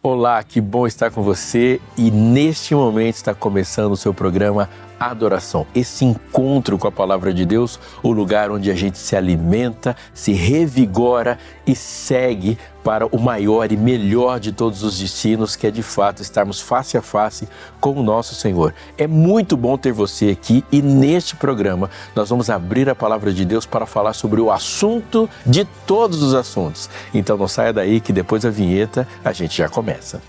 Olá, que bom estar com você e neste momento está começando o seu programa Adoração. Esse encontro com a Palavra de Deus, o lugar onde a gente se alimenta, se revigora e segue para o maior e melhor de todos os destinos, que é de fato estarmos face a face com o nosso Senhor. É muito bom ter você aqui e neste programa nós vamos abrir a Palavra de Deus para falar sobre o assunto de todos os assuntos. Então não saia daí que depois da vinheta a gente já começa.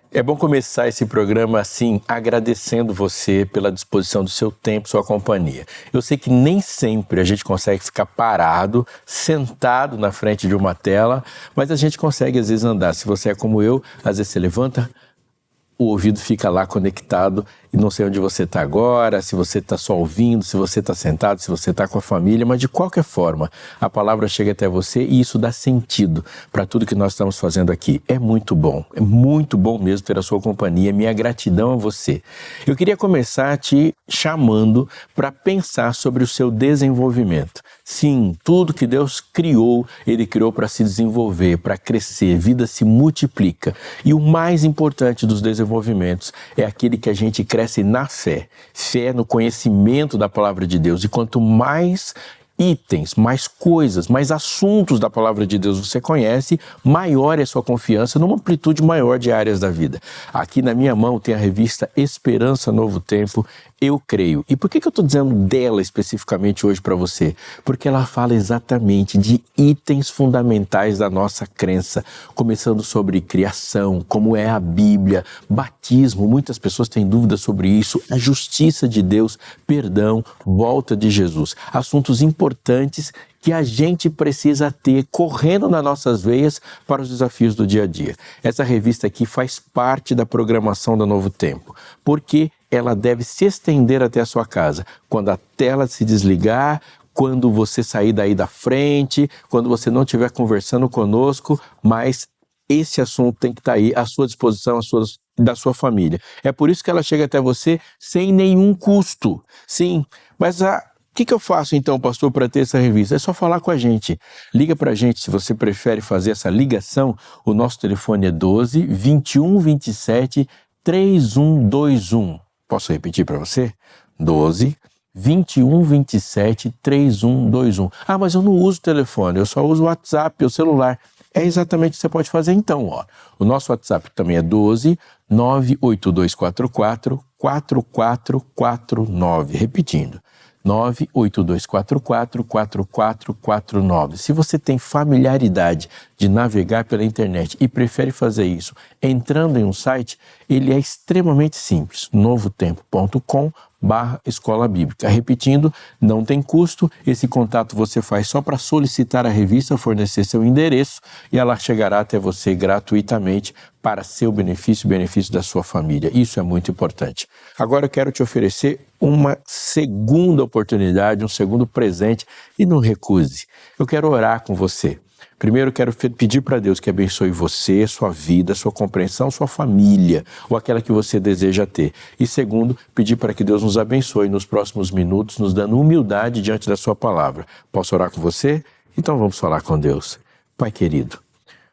É bom começar esse programa assim, agradecendo você pela disposição do seu tempo, sua companhia. Eu sei que nem sempre a gente consegue ficar parado, sentado na frente de uma tela, mas a gente consegue às vezes andar. Se você é como eu, às vezes você levanta, o ouvido fica lá conectado e não sei onde você está agora, se você está só ouvindo, se você está sentado, se você está com a família, mas de qualquer forma, a palavra chega até você e isso dá sentido para tudo que nós estamos fazendo aqui. É muito bom mesmo ter a sua companhia, minha gratidão a você. Eu queria começar te chamando para pensar sobre o seu desenvolvimento. Sim, tudo que Deus criou, Ele criou para se desenvolver, para crescer, vida se multiplica. E o mais importante dos desenvolvimentos é aquele que a gente cresce na fé no conhecimento da palavra de Deus. E quanto mais itens, mais coisas, mais assuntos da palavra de Deus você conhece, maior é a sua confiança numa amplitude maior de áreas da vida. Aqui na minha mão tem a revista Esperança Novo Tempo, Eu Creio. E por que eu estou dizendo dela especificamente hoje para você? Porque ela fala exatamente de itens fundamentais da nossa crença, começando sobre criação, como é a Bíblia, batismo, muitas pessoas têm dúvidas sobre isso, a justiça de Deus, perdão, volta de Jesus. Assuntos importantes que a gente precisa ter correndo nas nossas veias para os desafios do dia a dia. Essa revista aqui faz parte da programação da Novo Tempo, porque ela deve se estender até a sua casa. Quando a tela se desligar, quando você sair daí da frente, quando você não estiver conversando conosco, mas esse assunto tem que estar aí à sua disposição, da sua família. É por isso que ela chega até você sem nenhum custo. Sim, mas o que eu faço então, pastor, para ter essa revista? É só falar com a gente. Liga para a gente, se você prefere fazer essa ligação. O nosso telefone é 12 21 27 3121. Posso repetir para você? 12 21 27 3121. Ah, mas eu não uso o telefone, eu só uso o WhatsApp, o celular. É exatamente o que você pode fazer então, ó. O nosso WhatsApp também é 12 98244 4449. Repetindo. 98244-4449. Se você tem familiaridade de navegar pela internet e prefere fazer isso entrando em um site, ele é extremamente simples, novotempo.com/escola bíblica. Repetindo, não tem custo, esse contato você faz só para solicitar a revista, fornecer seu endereço e ela chegará até você gratuitamente para seu benefício e benefício da sua família. Isso é muito importante. Agora eu quero te oferecer uma segunda oportunidade, um segundo presente e não recuse. Eu quero orar com você. Primeiro, quero pedir para Deus que abençoe você, sua vida, sua compreensão, sua família, ou aquela que você deseja ter. E segundo, pedir para que Deus nos abençoe nos próximos minutos, nos dando humildade diante da sua palavra. Posso orar com você? Então vamos falar com Deus. Pai querido,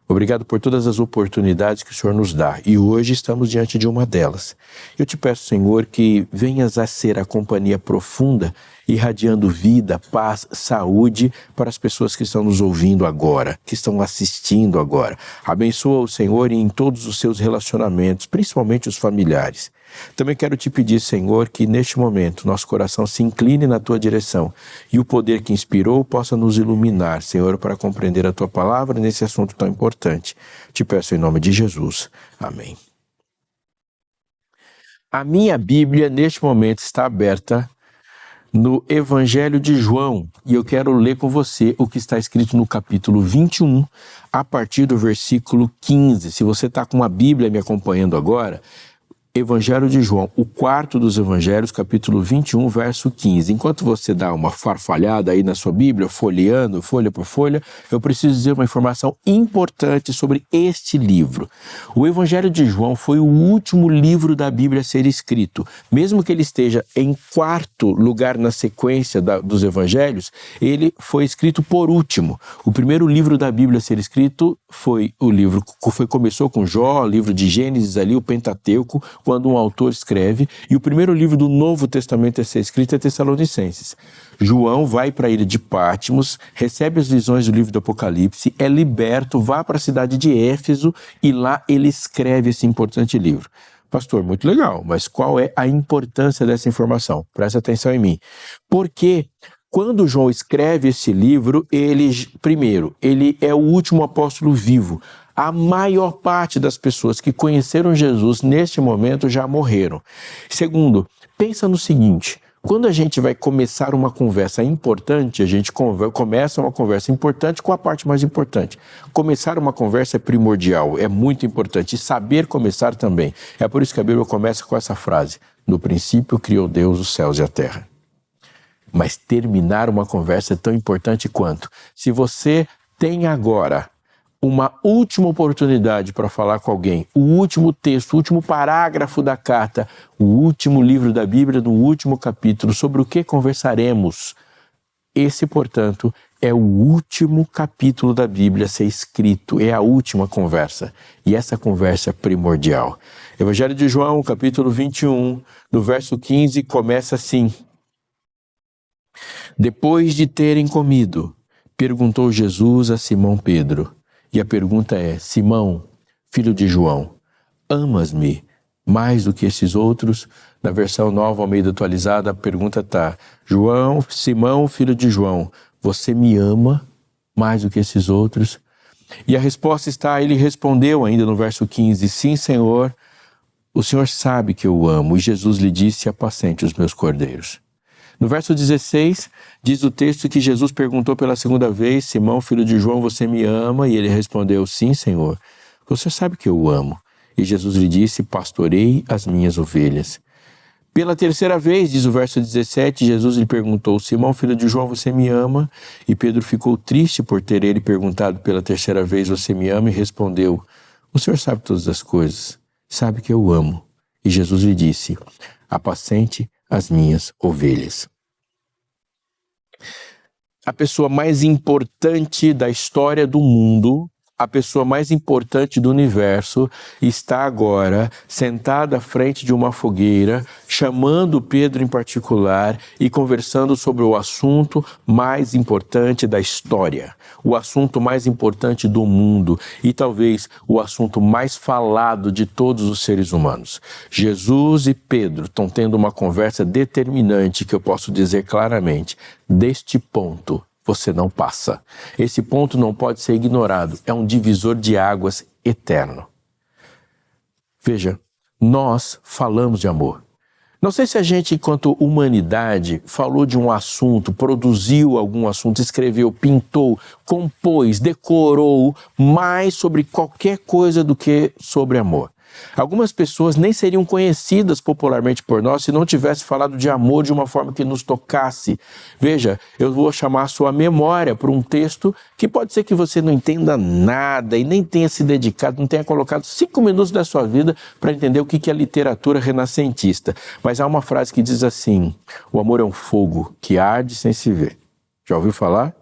obrigado por todas as oportunidades que o Senhor nos dá e hoje estamos diante de uma delas. Eu te peço, Senhor, que venhas a ser a companhia profunda, irradiando vida, paz, saúde para as pessoas que estão nos ouvindo agora, que estão assistindo agora. Abençoa o Senhor em todos os seus relacionamentos, principalmente os familiares. Também quero te pedir, Senhor, que neste momento nosso coração se incline na Tua direção e o poder que inspirou possa nos iluminar, Senhor, para compreender a Tua palavra nesse assunto tão importante. Te peço em nome de Jesus. Amém. A minha Bíblia, neste momento, está aberta no Evangelho de João, e eu quero ler com você o que está escrito no capítulo 21, a partir do versículo 15. Se você está com uma Bíblia me acompanhando agora, Evangelho de João, o quarto dos Evangelhos, capítulo 21, verso 15. Enquanto você dá uma farfalhada aí na sua Bíblia, folheando, folha por folha, eu preciso dizer uma informação importante sobre este livro. O Evangelho de João foi o último livro da Bíblia a ser escrito. Mesmo que ele esteja em quarto lugar na sequência dos Evangelhos, ele foi escrito por último. O primeiro livro da Bíblia a ser escrito começou com Jó, livro de Gênesis ali, o Pentateuco, quando um autor escreve, e o primeiro livro do Novo Testamento a ser escrito é Tessalonicenses. João vai para a ilha de Patmos, recebe as visões do livro do Apocalipse, é liberto, vai para a cidade de Éfeso e lá ele escreve esse importante livro. Pastor, muito legal, mas qual é a importância dessa informação? Presta atenção em mim. Porque quando João escreve esse livro, ele é o último apóstolo vivo. A maior parte das pessoas que conheceram Jesus neste momento já morreram. Segundo, pensa no seguinte: quando a gente vai começar uma conversa importante, a gente começa uma conversa importante com a parte mais importante. Começar uma conversa é primordial, é muito importante. E saber começar também. É por isso que a Bíblia começa com essa frase: no princípio criou Deus os céus e a terra. Mas terminar uma conversa é tão importante quanto. Se você tem agora uma última oportunidade para falar com alguém, o último texto, o último parágrafo da carta, o último livro da Bíblia, no último capítulo, sobre o que conversaremos. Esse, portanto, é o último capítulo da Bíblia a ser escrito, é a última conversa. E essa conversa é primordial. Evangelho de João, capítulo 21, no verso 15, começa assim: depois de terem comido, perguntou Jesus a Simão Pedro. E a pergunta é: Simão, filho de João, amas-me mais do que esses outros? Na versão Nova Almeida Atualizada, a pergunta está: Simão, filho de João, você me ama mais do que esses outros? E a resposta está, ele respondeu ainda no verso 15, sim, Senhor, o Senhor sabe que eu amo. E Jesus lhe disse: apacente os meus cordeiros. No verso 16, diz o texto que Jesus perguntou pela segunda vez: Simão, filho de João, você me ama? E ele respondeu: sim, Senhor, você sabe que eu o amo. E Jesus lhe disse: pastorei as minhas ovelhas. Pela terceira vez, diz o verso 17, Jesus lhe perguntou: Simão, filho de João, você me ama? E Pedro ficou triste por ter ele perguntado pela terceira vez: você me ama? E respondeu: o Senhor sabe todas as coisas, sabe que eu amo. E Jesus lhe disse: apacente as minhas ovelhas. A pessoa mais importante da história do mundo, a pessoa mais importante do universo, está agora sentada à frente de uma fogueira, chamando Pedro em particular e conversando sobre o assunto mais importante da história, o assunto mais importante do mundo e talvez o assunto mais falado de todos os seres humanos. Jesus e Pedro estão tendo uma conversa determinante que eu posso dizer claramente: deste ponto você não passa. Esse ponto não pode ser ignorado. É um divisor de águas eterno. Veja, nós falamos de amor. Não sei se a gente, enquanto humanidade, falou de um assunto, produziu algum assunto, escreveu, pintou, compôs, decorou mais sobre qualquer coisa do que sobre amor. Algumas pessoas nem seriam conhecidas popularmente por nós se não tivesse falado de amor de uma forma que nos tocasse. Veja, eu vou chamar a sua memória por um texto que pode ser que você não entenda nada e nem tenha se dedicado, não tenha colocado 5 minutos da sua vida para entender o que é literatura renascentista. Mas há uma frase que diz assim: o amor é um fogo que arde sem se ver. Já ouviu falar?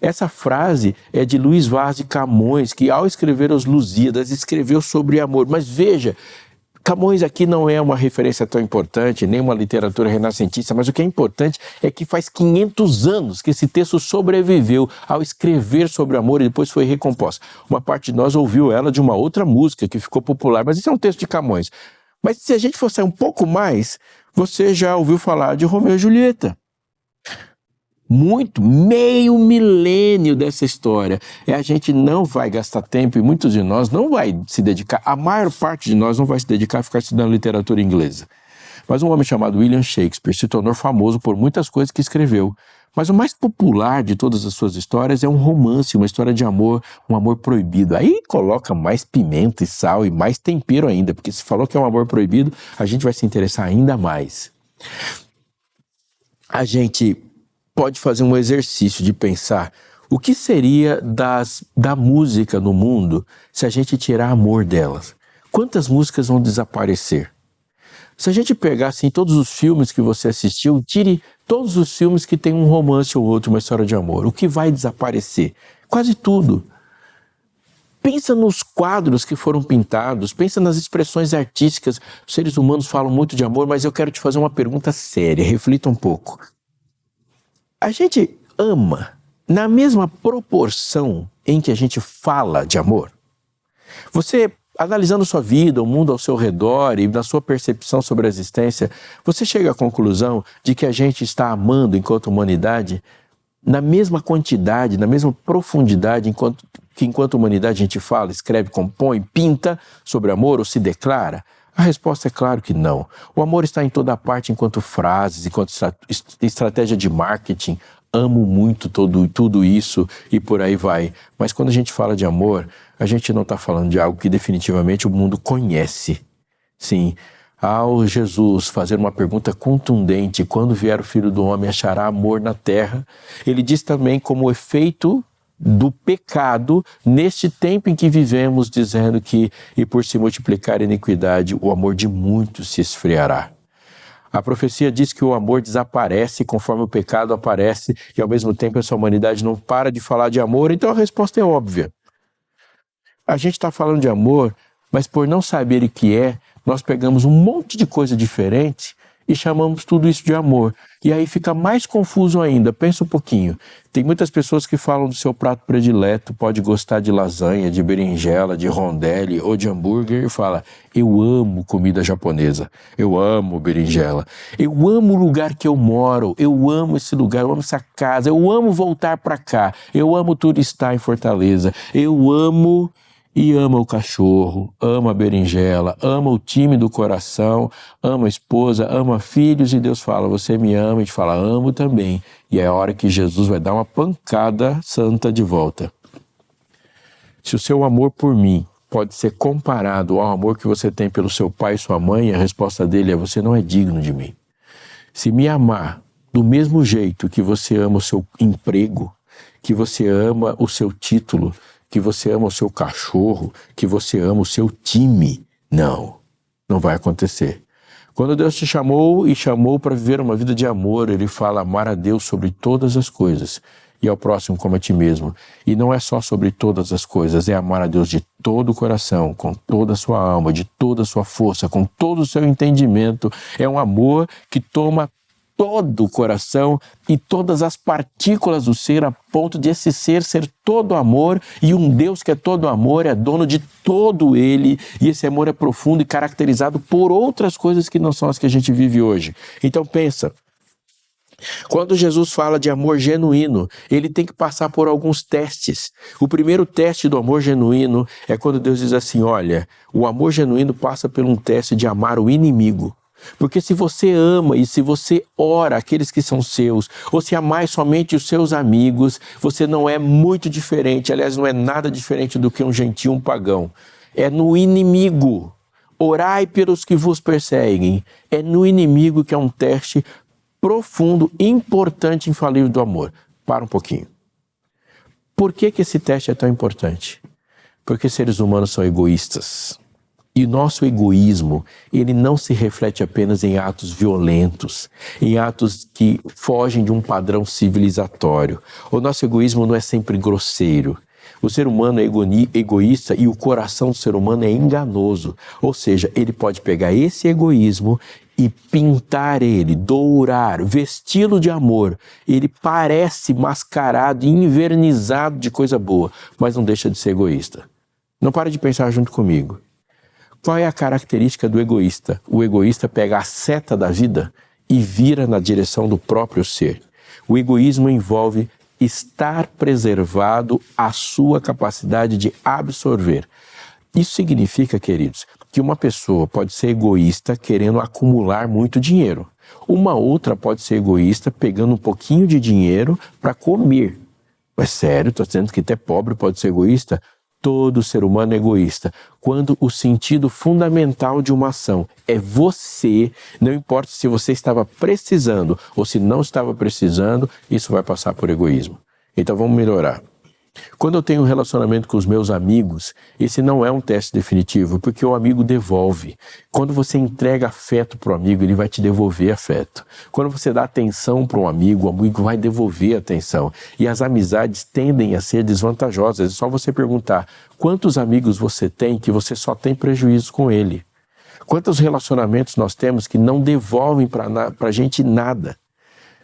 Essa frase é de Luís Vaz de Camões, que ao escrever Os Lusíadas escreveu sobre amor. Mas veja, Camões aqui não é uma referência tão importante, nem uma literatura renascentista, mas o que é importante é que faz 500 anos que esse texto sobreviveu ao escrever sobre amor e depois foi recomposto. Uma parte de nós ouviu ela de uma outra música que ficou popular, mas isso é um texto de Camões. Mas se a gente for sair um pouco mais, você já ouviu falar de Romeu e Julieta. Meio milênio dessa história. A gente não vai gastar tempo, e muitos de nós não vai se dedicar, a maior parte de nós não vai se dedicar a ficar estudando literatura inglesa. Mas um homem chamado William Shakespeare se tornou famoso por muitas coisas que escreveu. Mas o mais popular de todas as suas histórias é um romance, uma história de amor, um amor proibido. Aí coloca mais pimenta e sal e mais tempero ainda, porque se falou que é um amor proibido, a gente vai se interessar ainda mais. A gente pode fazer um exercício de pensar o que seria da música no mundo se a gente tirar amor delas. Quantas músicas vão desaparecer? Se a gente pegar assim, todos os filmes que você assistiu, tire todos os filmes que tem um romance ou outro, uma história de amor. O que vai desaparecer? Quase tudo. Pensa nos quadros que foram pintados, pensa nas expressões artísticas. Os seres humanos falam muito de amor, mas eu quero te fazer uma pergunta séria, reflita um pouco. A gente ama na mesma proporção em que a gente fala de amor? Você, analisando sua vida, o mundo ao seu redor e na sua percepção sobre a existência, você chega à conclusão de que a gente está amando enquanto humanidade na mesma quantidade, na mesma profundidade enquanto humanidade a gente fala, escreve, compõe, pinta sobre amor ou se declara? A resposta é claro que não. O amor está em toda parte enquanto frases, enquanto estratégia de marketing. Amo muito tudo isso e por aí vai. Mas quando a gente fala de amor, a gente não está falando de algo que definitivamente o mundo conhece. Sim, ao Jesus fazer uma pergunta contundente, quando vier o Filho do Homem achará amor na terra, ele diz também como efeito do pecado neste tempo em que vivemos, dizendo que, e por se multiplicar a iniquidade, o amor de muitos se esfriará. A profecia diz que o amor desaparece conforme o pecado aparece e ao mesmo tempo essa humanidade não para de falar de amor, então a resposta é óbvia. A gente está falando de amor, mas por não saber o que é, nós pegamos um monte de coisa diferente e chamamos tudo isso de amor. E aí fica mais confuso ainda. Pensa um pouquinho. Tem muitas pessoas que falam do seu prato predileto, pode gostar de lasanha, de berinjela, de rondelli ou de hambúrguer e fala: eu amo comida japonesa, eu amo berinjela, eu amo o lugar que eu moro, eu amo esse lugar, eu amo essa casa, eu amo voltar para cá, eu amo turistar em Fortaleza, eu amo... E ama o cachorro, ama a berinjela, ama o time do coração, ama a esposa, ama filhos, e Deus fala: você me ama, e a gente fala: amo também. E é a hora que Jesus vai dar uma pancada santa de volta. Se o seu amor por mim pode ser comparado ao amor que você tem pelo seu pai e sua mãe, a resposta dele é: você não é digno de mim. Se me amar do mesmo jeito que você ama o seu emprego, que você ama o seu título, que você ama o seu cachorro, que você ama o seu time. Não vai acontecer. Quando Deus te chamou e chamou para viver uma vida de amor, Ele fala: amar a Deus sobre todas as coisas e ao próximo como a ti mesmo. E não é só sobre todas as coisas, é amar a Deus de todo o coração, com toda a sua alma, de toda a sua força, com todo o seu entendimento. É um amor que toma todo o coração e todas as partículas do ser, a ponto de esse ser todo amor, e um Deus que é todo amor é dono de todo ele, e esse amor é profundo e caracterizado por outras coisas que não são as que a gente vive hoje. Então pensa, quando Jesus fala de amor genuíno, ele tem que passar por alguns testes. O primeiro teste do amor genuíno é quando Deus diz assim: olha, o amor genuíno passa por um teste de amar o inimigo. Porque se você ama e se você ora aqueles que são seus, ou se amar somente os seus amigos, você não é muito diferente, aliás, não é nada diferente do que um gentio, um pagão. É no inimigo. Orai pelos que vos perseguem. É no inimigo que é um teste profundo, importante, infalível do amor. Para um pouquinho. Por que esse teste é tão importante? Porque seres humanos são egoístas. E o nosso egoísmo, ele não se reflete apenas em atos violentos, em atos que fogem de um padrão civilizatório. O nosso egoísmo não é sempre grosseiro. O ser humano é egoísta e o coração do ser humano é enganoso. Ou seja, ele pode pegar esse egoísmo e pintar ele, dourar, vesti-lo de amor. Ele parece mascarado e invernizado de coisa boa, mas não deixa de ser egoísta. Não para de pensar junto comigo. Qual é a característica do egoísta? O egoísta pega a seta da vida e vira na direção do próprio ser. O egoísmo envolve estar preservado a sua capacidade de absorver. Isso significa, queridos, que uma pessoa pode ser egoísta querendo acumular muito dinheiro. Uma outra pode ser egoísta pegando um pouquinho de dinheiro para comer. É sério, estou dizendo que até pobre pode ser egoísta? Todo ser humano é egoísta. Quando o sentido fundamental de uma ação é você, não importa se você estava precisando ou se não estava precisando, isso vai passar por egoísmo. Então vamos melhorar. Quando eu tenho um relacionamento com os meus amigos, esse não é um teste definitivo, porque o amigo devolve. Quando você entrega afeto para o amigo, ele vai te devolver afeto. Quando você dá atenção para um amigo, o amigo vai devolver atenção. E as amizades tendem a ser desvantajosas. É só você perguntar quantos amigos você tem que você só tem prejuízo com ele. Quantos relacionamentos nós temos que não devolvem para a gente nada?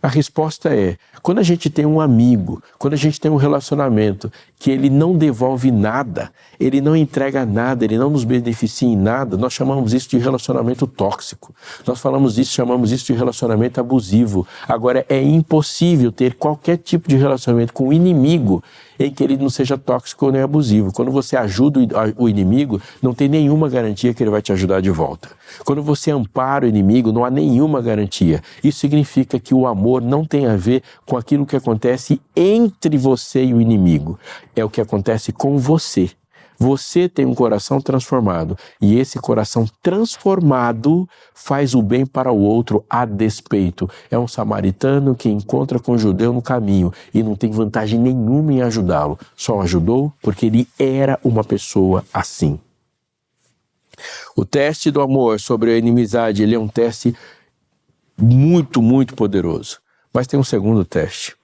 A resposta é, quando a gente tem um amigo, quando a gente tem um relacionamento que ele não devolve nada, ele não entrega nada, ele não nos beneficia em nada, nós chamamos isso de relacionamento tóxico. Nós chamamos isso de relacionamento abusivo. Agora, é impossível ter qualquer tipo de relacionamento com o inimigo em que ele não seja tóxico nem abusivo. Quando você ajuda o inimigo, não tem nenhuma garantia que ele vai te ajudar de volta. Quando você ampara o inimigo, não há nenhuma garantia. Isso significa que o amor não tem a ver com aquilo que acontece entre você e o inimigo. É o que acontece com você. Você tem um coração transformado e esse coração transformado faz o bem para o outro a despeito. É um samaritano que encontra com um judeu no caminho e não tem vantagem nenhuma em ajudá-lo. Só ajudou porque ele era uma pessoa assim. O teste do amor sobre a inimizade, ele é um teste muito, muito poderoso. Mas tem um segundo teste.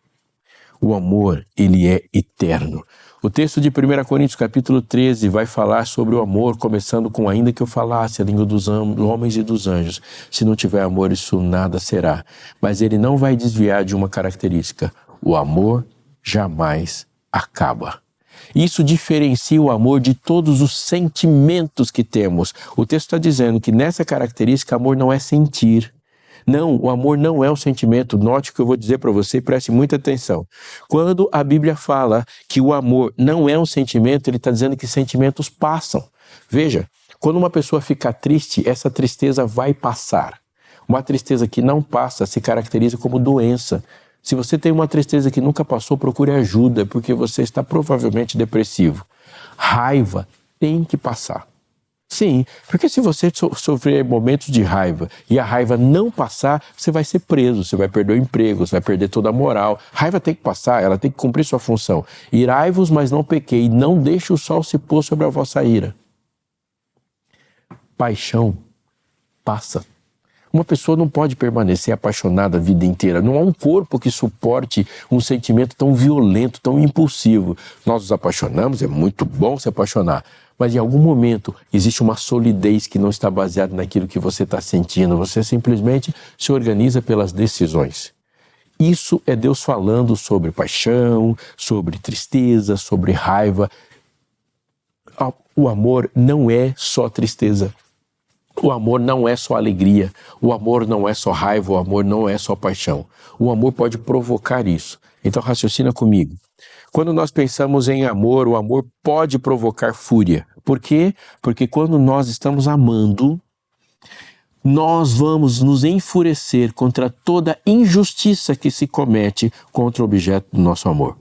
O amor, ele é eterno. O texto de 1 Coríntios capítulo 13 vai falar sobre o amor, começando com ainda que eu falasse a língua dos homens e dos anjos. Se não tiver amor, isso nada será. Mas ele não vai desviar de uma característica. O amor jamais acaba. Isso diferencia o amor de todos os sentimentos que temos. O texto está dizendo que nessa característica, amor não é sentir. Não, o amor não é um sentimento. Note o que eu vou dizer para você, preste muita atenção. Quando a Bíblia fala que o amor não é um sentimento, ele está dizendo que sentimentos passam. Veja, quando uma pessoa fica triste, essa tristeza vai passar. Uma tristeza que não passa se caracteriza como doença. Se você tem uma tristeza que nunca passou, procure ajuda, porque você está provavelmente depressivo. Raiva tem que passar. Sim, porque se você sofrer momentos de raiva e a raiva não passar, você vai ser preso, você vai perder o emprego, você vai perder toda a moral. Raiva tem que passar, ela tem que cumprir sua função. Irai-vos, mas não pequei, não deixe o sol se pôr sobre a vossa ira. Paixão passa. Uma pessoa não pode permanecer apaixonada a vida inteira. Não há um corpo que suporte um sentimento tão violento, tão impulsivo. Nós nos apaixonamos, é muito bom se apaixonar. Mas em algum momento existe uma solidez que não está baseada naquilo que você está sentindo. Você simplesmente se organiza pelas decisões. Isso é Deus falando sobre paixão, sobre tristeza, sobre raiva. O amor não é só tristeza. O amor não é só alegria. O amor não é só raiva. O amor não é só paixão. O amor pode provocar isso. Então raciocina comigo. Quando nós pensamos em amor, o amor pode provocar fúria. Por quê? Porque quando nós estamos amando, nós vamos nos enfurecer contra toda injustiça que se comete contra o objeto do nosso amor.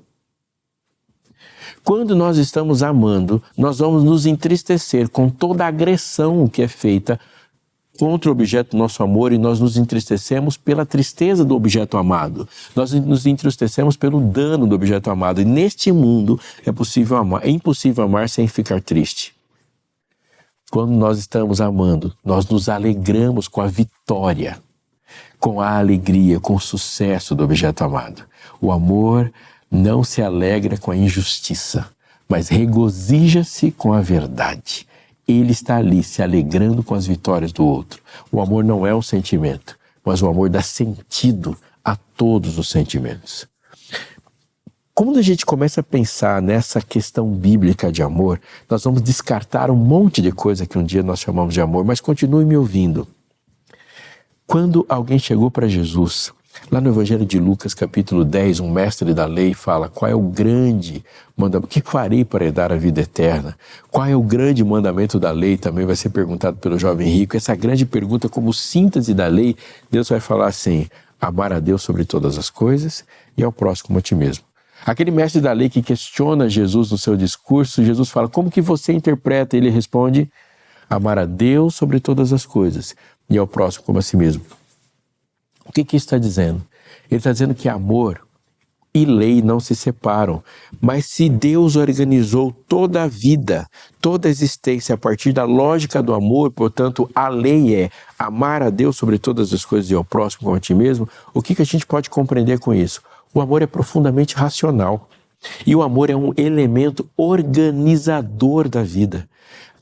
Quando nós estamos amando, nós vamos nos entristecer com toda a agressão que é feita contra o objeto do nosso amor e nós nos entristecemos pela tristeza do objeto amado. Nós nos entristecemos pelo dano do objeto amado. E neste mundo é impossível amar sem ficar triste. Quando nós estamos amando, nós nos alegramos com a vitória, com a alegria, com o sucesso do objeto amado. O amor não se alegra com a injustiça, mas regozija-se com a verdade. Ele está ali se alegrando com as vitórias do outro. O amor não é um sentimento, mas o amor dá sentido a todos os sentimentos. Quando a gente começa a pensar nessa questão bíblica de amor, nós vamos descartar um monte de coisa que um dia nós chamamos de amor, mas continue me ouvindo. Quando alguém chegou para Jesus Lá no Evangelho de Lucas, capítulo 10, um mestre da lei fala: qual é o grande mandamento? O que farei para herdar a vida eterna? Qual é o grande mandamento da lei? Também vai ser perguntado pelo jovem rico. Essa grande pergunta, como síntese da lei, Deus vai falar assim: amar a Deus sobre todas as coisas e ao próximo como a ti mesmo. Aquele mestre da lei que questiona Jesus no seu discurso, Jesus fala: como que você interpreta? Ele responde: amar a Deus sobre todas as coisas e ao próximo como a si mesmo. O que isso está dizendo? Ele está dizendo que amor e lei não se separam, mas se Deus organizou toda a vida, toda a existência a partir da lógica do amor, portanto a lei é amar a Deus sobre todas as coisas e ao próximo como a ti mesmo, o que a gente pode compreender com isso? O amor é profundamente racional e o amor é um elemento organizador da vida.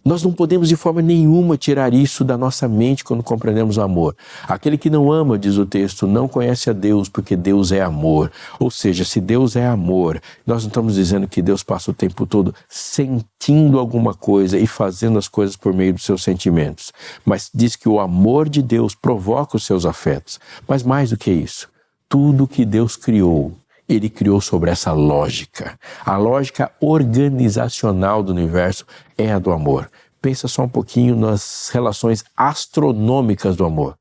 Nós não podemos de forma nenhuma tirar isso da nossa mente quando compreendemos o amor. Aquele que não ama, diz o texto, não conhece a Deus, porque Deus é amor. Ou seja, se Deus é amor, nós não estamos dizendo que Deus passa o tempo todo sentindo alguma coisa e fazendo as coisas por meio dos seus sentimentos. Mas diz que o amor de Deus provoca os seus afetos. Mas mais do que isso, tudo que Deus criou, Ele criou sobre essa lógica. A lógica organizacional do universo é a do amor. Pensa só um pouquinho nas relações astronômicas do amor.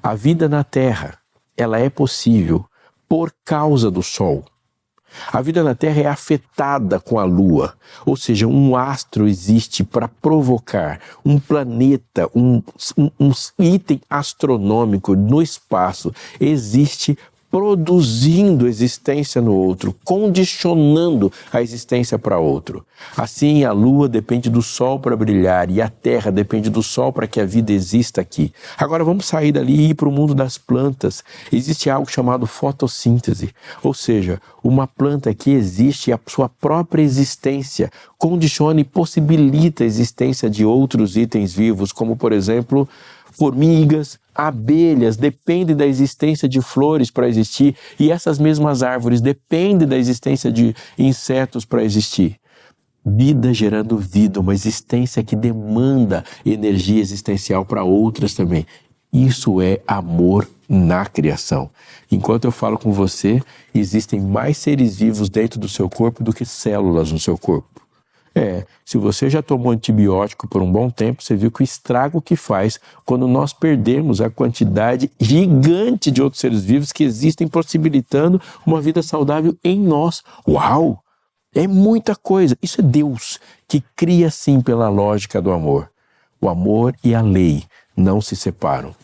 A vida na Terra, ela é possível por causa do Sol. A vida na Terra é afetada com a Lua, ou seja, um astro existe para provocar um planeta, um item astronômico no espaço existe produzindo existência no outro, condicionando a existência para outro. Assim, a Lua depende do Sol para brilhar e a Terra depende do Sol para que a vida exista aqui. Agora vamos sair dali e ir para o mundo das plantas. Existe algo chamado fotossíntese, ou seja, uma planta que existe a sua própria existência, condiciona e possibilita a existência de outros itens vivos, como por exemplo, formigas, abelhas, dependem da existência de flores para existir, e essas mesmas árvores dependem da existência de insetos para existir. Vida gerando vida, uma existência que demanda energia existencial para outras também. Isso é amor na criação. Enquanto eu falo com você, existem mais seres vivos dentro do seu corpo do que células no seu corpo. Se você já tomou antibiótico por um bom tempo, você viu que o estrago que faz quando nós perdemos a quantidade gigante de outros seres vivos que existem possibilitando uma vida saudável em nós. Uau! É muita coisa. Isso é Deus que cria assim pela lógica do amor. O amor e a lei não se separam.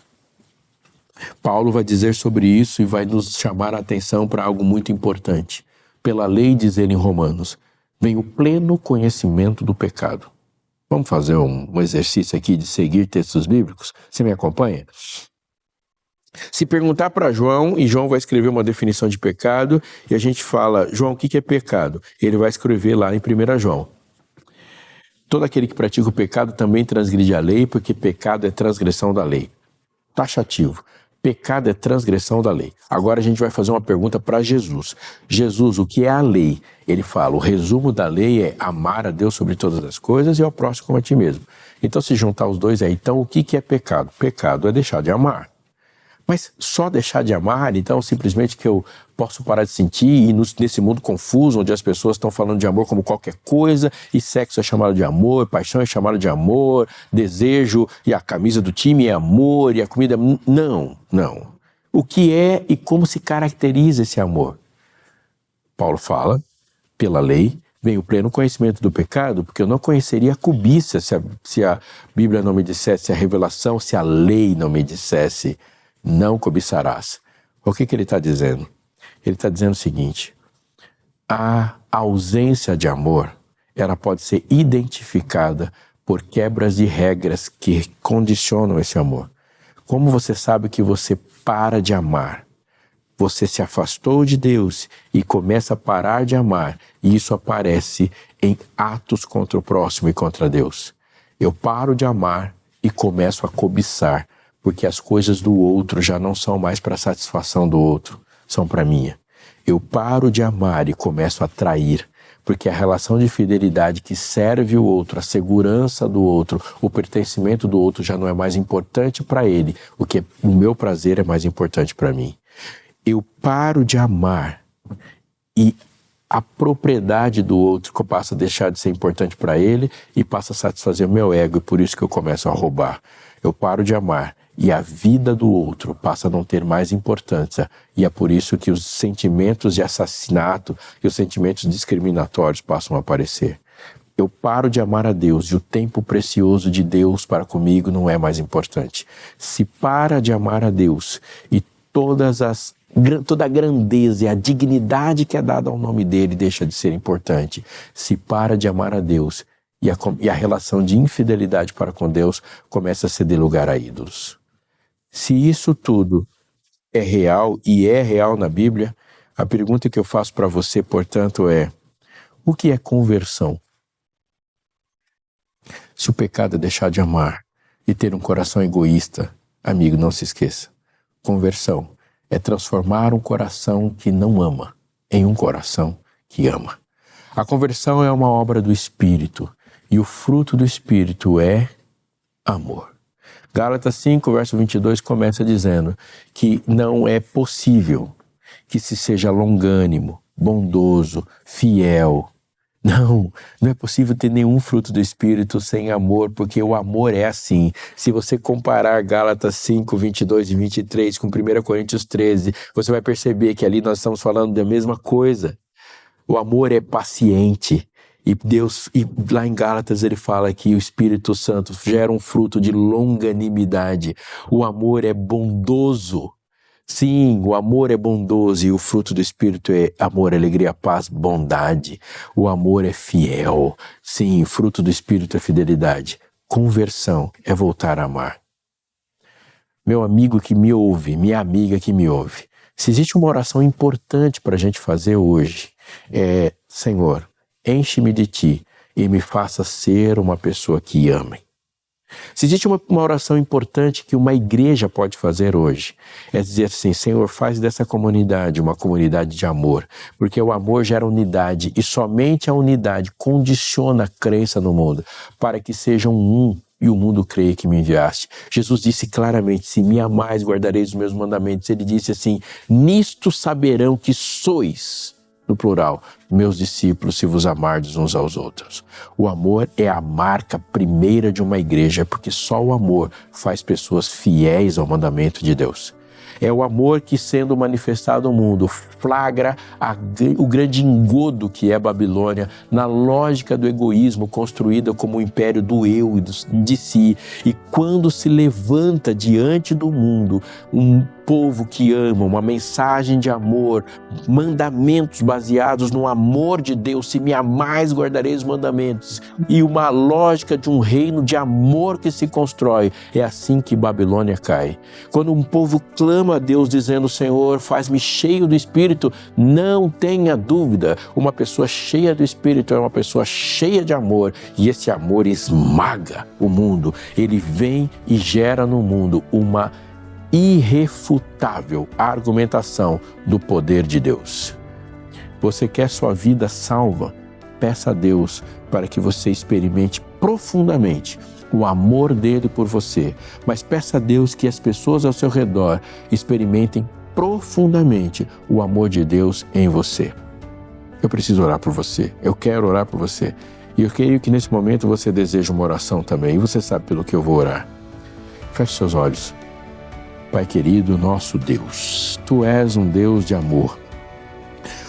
Paulo vai dizer sobre isso e vai nos chamar a atenção para algo muito importante. Pela lei, diz ele em Romanos, vem o pleno conhecimento do pecado. Vamos fazer um exercício aqui de seguir textos bíblicos? Você me acompanha? Se perguntar para João, e João vai escrever uma definição de pecado, e a gente fala, João, o que é pecado? Ele vai escrever lá em 1 João. Todo aquele que pratica o pecado também transgride a lei, porque pecado é transgressão da lei. Taxativo. Pecado é transgressão da lei. Agora a gente vai fazer uma pergunta para Jesus. Jesus, o que é a lei? Ele fala, o resumo da lei é amar a Deus sobre todas as coisas e ao próximo como a ti mesmo. Então, se juntar os dois, então o que é pecado? Pecado é deixar de amar. Mas só deixar de amar, então simplesmente que eu posso parar de sentir e nesse mundo confuso, onde as pessoas estão falando de amor como qualquer coisa, e sexo é chamado de amor, paixão é chamado de amor, desejo e a camisa do time é amor e a comida é... Não. O que é e como se caracteriza esse amor? Paulo fala, pela lei, vem o pleno conhecimento do pecado, porque eu não conheceria a cobiça se a Bíblia não me dissesse, se a revelação, se a lei não me dissesse, não cobiçarás. O que ele está dizendo? Ele está dizendo o seguinte, a ausência de amor, ela pode ser identificada por quebras de regras que condicionam esse amor. Como você sabe que você para de amar? Você se afastou de Deus e começa a parar de amar, e isso aparece em atos contra o próximo e contra Deus. Eu paro de amar e começo a cobiçar, porque as coisas do outro já não são mais para a satisfação do outro, são para minha. Eu paro de amar e começo a trair, porque a relação de fidelidade que serve o outro, a segurança do outro, o pertencimento do outro já não é mais importante para ele, o meu prazer é mais importante para mim. eu paro de amar e a propriedade do outro passa a deixar de ser importante para ele e passa a satisfazer o meu ego, e por isso que eu começo a roubar. Eu paro de amar e a vida do outro passa a não ter mais importância, e é por isso que os sentimentos de assassinato e os sentimentos discriminatórios passam a aparecer. Eu paro de amar a Deus e o tempo precioso de Deus para comigo não é mais importante. Se para de amar a Deus e toda a grandeza e a dignidade que é dada ao nome dele deixa de ser importante. Se para de amar a Deus e a relação de infidelidade para com Deus começa a ceder lugar a ídolos. Se isso tudo é real e é real na Bíblia, a pergunta que eu faço para você, portanto, é: o que é conversão? Se o pecado é deixar de amar e ter um coração egoísta, amigo, não se esqueça. Conversão é transformar um coração que não ama em um coração que ama. A conversão é uma obra do Espírito e o fruto do Espírito é amor. Gálatas 5, verso 22 começa dizendo que não é possível que se seja longânimo, bondoso, fiel. Não é possível ter nenhum fruto do Espírito sem amor, porque o amor é assim. Se você comparar Gálatas 5, 22 e 23 com 1 Coríntios 13, você vai perceber que ali nós estamos falando da mesma coisa. O amor é paciente. E lá em Gálatas ele fala que o Espírito Santo gera um fruto de longanimidade. O amor é bondoso. Sim, o amor é bondoso e o fruto do Espírito é amor, alegria, paz, bondade. O amor é fiel. Sim, o fruto do Espírito é fidelidade. Conversão é voltar a amar. Meu amigo que me ouve, minha amiga que me ouve, se existe uma oração importante para a gente fazer hoje, é: Senhor, enche-me de Ti e me faça ser uma pessoa que ame. Se existe uma oração importante que uma igreja pode fazer hoje, é dizer assim: Senhor, faz dessa comunidade uma comunidade de amor, porque o amor gera unidade e somente a unidade condiciona a crença no mundo, para que sejam um e o mundo creia que me enviaste. Jesus disse claramente: se me amais, guardareis os meus mandamentos. Ele disse assim: nisto saberão que sois, no plural, meus discípulos, se vos amardes uns aos outros. O amor é a marca primeira de uma igreja, porque só o amor faz pessoas fiéis ao mandamento de Deus. É o amor que, sendo manifestado ao mundo, flagra o grande engodo que é a Babilônia, na lógica do egoísmo construída como o império do eu e de si. E quando se levanta diante do mundo um povo que ama, uma mensagem de amor, mandamentos baseados no amor de Deus: se me amais, guardareis os mandamentos, e uma lógica de um reino de amor que se constrói, é assim que Babilônia cai. Quando um povo clama a Deus dizendo: Senhor, faz-me cheio do Espírito, não tenha dúvida, uma pessoa cheia do Espírito é uma pessoa cheia de amor, e esse amor esmaga o mundo. Ele vem e gera no mundo uma irrefutável argumentação do poder de Deus. Você quer sua vida salva? Peça a Deus para que você experimente profundamente o amor dele por você, mas peça a Deus que as pessoas ao seu redor experimentem profundamente o amor de Deus em você. Eu preciso orar por você, eu quero orar por você, e eu creio que nesse momento você deseja uma oração também, e você sabe pelo que eu vou orar. Feche seus olhos. Pai querido, nosso Deus, Tu és um Deus de amor.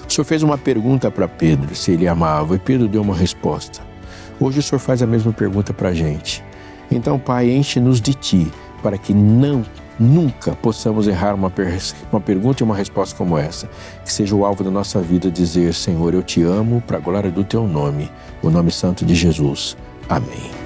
O Senhor fez uma pergunta para Pedro, se ele amava, e Pedro deu uma resposta. Hoje o Senhor faz a mesma pergunta para a gente. Então, Pai, enche-nos de Ti, para que nunca possamos errar uma pergunta e uma resposta como essa. Que seja o alvo da nossa vida dizer: Senhor, eu Te amo, para a glória do Teu nome, o nome santo de Jesus. Amém.